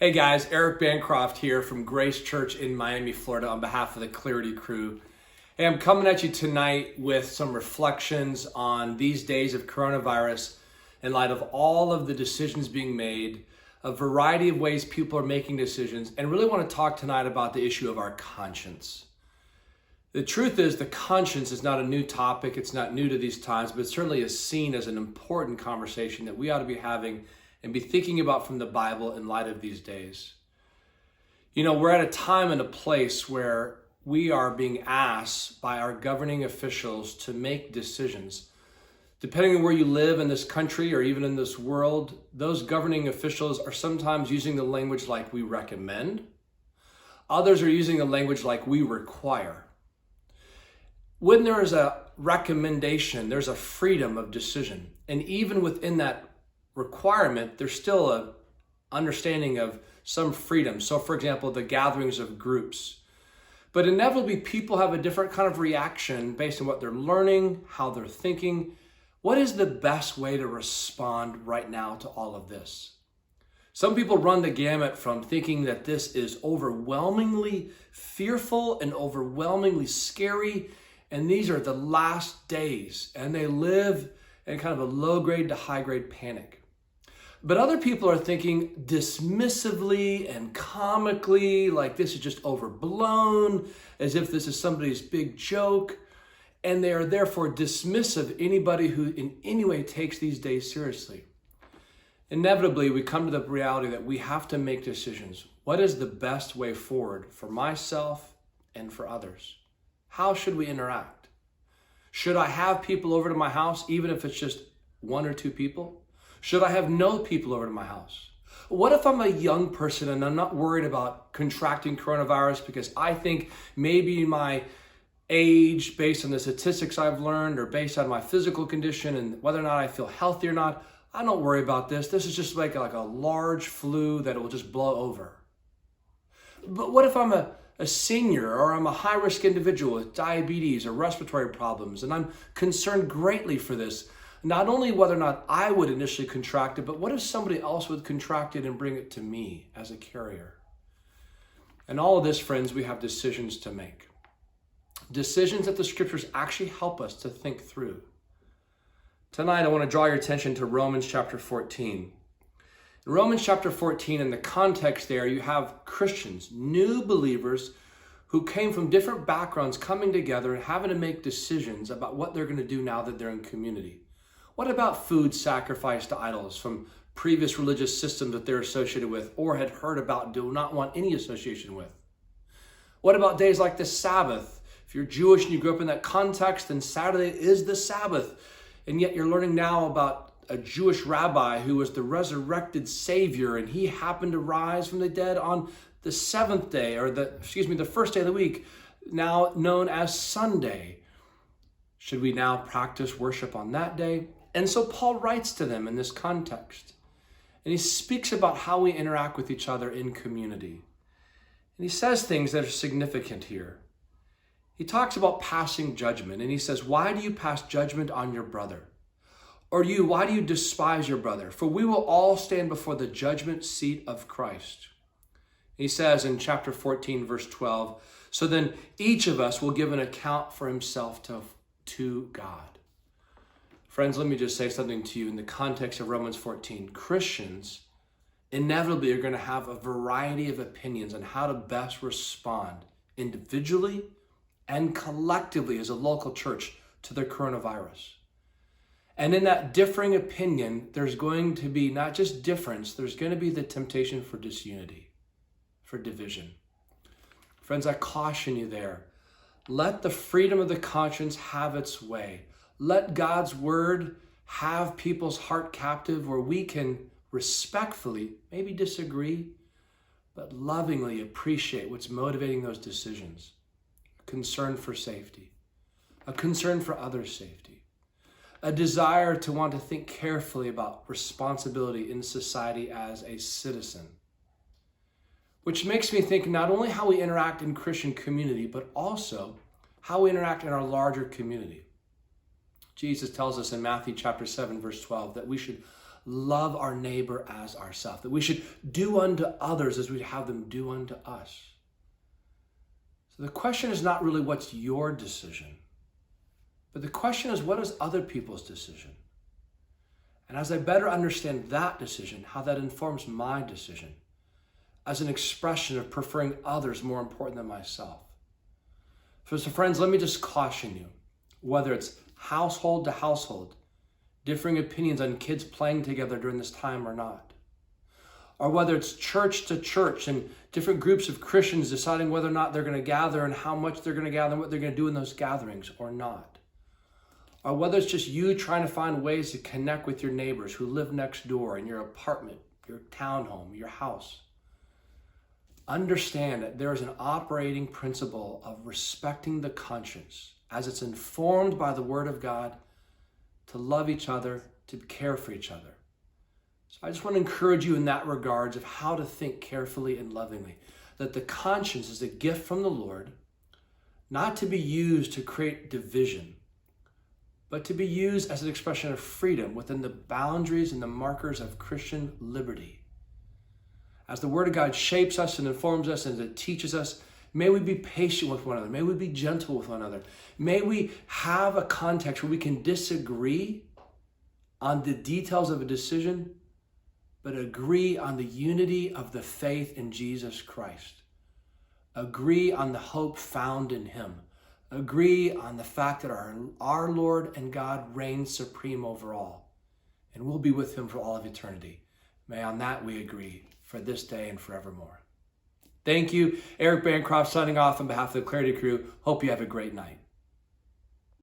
Hey guys, Eric Bancroft here from Grace Church in Miami, Florida on behalf of the Clarity crew. Hey, I'm coming at you tonight with some reflections on these days of coronavirus in light of all of the decisions being made, a variety of ways people are making decisions, and really want to talk tonight about the issue of our conscience. The truth is the conscience is not a new topic, it's not new to these times, but it certainly is seen as an important conversation that we ought to be having and be thinking about from the Bible in light of these days. You know, we're at a time and a place where we are being asked by our governing officials to make decisions. Depending on where you live in this country or even in this world, those governing officials are sometimes using the language like we recommend. Others are using the language like we require. When there is a recommendation, there's a freedom of decision. And even within that requirement, there's still a understanding of some freedom. So for example, the gatherings of groups. But inevitably, people have a different kind of reaction based on what they're learning, how they're thinking. What is the best way to respond right now to all of this? Some people run the gamut from thinking that this is overwhelmingly fearful and overwhelmingly scary, and these are the last days, and they live in kind of a low-grade to high-grade panic. But other people are thinking dismissively and comically, like this is just overblown, as if this is somebody's big joke, and they are therefore dismissive of anybody who in any way takes these days seriously. Inevitably, we come to the reality that we have to make decisions. What is the best way forward for myself and for others? How should we interact? Should I have people over to my house, even if it's just one or two people? Should I have no people over to my house? What if I'm a young person and I'm not worried about contracting coronavirus because I think maybe my age, based on the statistics I've learned, or based on my physical condition and whether or not I feel healthy or not, I don't worry about this. This is just like a large flu that will just blow over. But what if I'm a senior or I'm a high-risk individual with diabetes or respiratory problems, and I'm concerned greatly for this? Not only whether or not I would initially contract it, but what if somebody else would contract it and bring it to me as a carrier? And all of this, friends, we have decisions to make. Decisions that the scriptures actually help us to think through. Tonight, I want to draw your attention to Romans chapter 14. In Romans chapter 14, in the context there, you have Christians, new believers who came from different backgrounds coming together and having to make decisions about what they're going to do now that they're in community. What about food sacrificed to idols from previous religious systems that they're associated with or had heard about and do not want any association with? What about days like the Sabbath? If you're Jewish and you grew up in that context, then Saturday is the Sabbath. And yet you're learning now about a Jewish rabbi who was the resurrected Savior, and he happened to rise from the dead on the seventh day, or the first day of the week, now known as Sunday. Should we now practice worship on that day? And so Paul writes to them in this context. And he speaks about how we interact with each other in community. And he says things that are significant here. He talks about passing judgment. And he says, why do you pass judgment on your brother? Or why do you despise your brother? For we will all stand before the judgment seat of Christ. He says in chapter 14, verse 12, so then each of us will give an account for himself to God. Friends, let me just say something to you in the context of Romans 14. Christians inevitably are going to have a variety of opinions on how to best respond individually and collectively as a local church to the coronavirus. And in that differing opinion, there's going to be not just difference, there's going to be the temptation for disunity, for division. Friends, I caution you there. Let the freedom of the conscience have its way. Let God's word have people's heart captive where we can respectfully, maybe disagree, but lovingly appreciate what's motivating those decisions. A concern for safety, a concern for others' safety, a desire to want to think carefully about responsibility in society as a citizen. Which makes me think not only how we interact in Christian community, but also how we interact in our larger community. Jesus tells us in Matthew chapter 7, verse 12, that we should love our neighbor as ourselves, that we should do unto others as we'd have them do unto us. So the question is not really what's your decision, but the question is what is other people's decision? And as I better understand that decision, how that informs my decision as an expression of preferring others more important than myself. So friends, let me just caution you, whether it's household to household, differing opinions on kids playing together during this time or not, or whether it's church to church and different groups of Christians deciding whether or not they're going to gather and how much they're going to gather and what they're going to do in those gatherings or not, or whether it's just you trying to find ways to connect with your neighbors who live next door in your apartment, your townhome, your house. Understand that there is an operating principle of respecting the conscience as it's informed by the Word of God to love each other, to care for each other. So I just want to encourage you in that regards of how to think carefully and lovingly, that the conscience is a gift from the Lord, not to be used to create division, but to be used as an expression of freedom within the boundaries and the markers of Christian liberty. As the Word of God shapes us and informs us and it teaches us, may we be patient with one another. May we be gentle with one another. May we have a context where we can disagree on the details of a decision, but agree on the unity of the faith in Jesus Christ. Agree on the hope found in Him. Agree on the fact that our Lord and God reigns supreme over all, and we'll be with Him for all of eternity. May on that we agree for this day and forevermore. Thank you. Eric Bancroft signing off on behalf of the Clarity Crew. Hope you have a great night.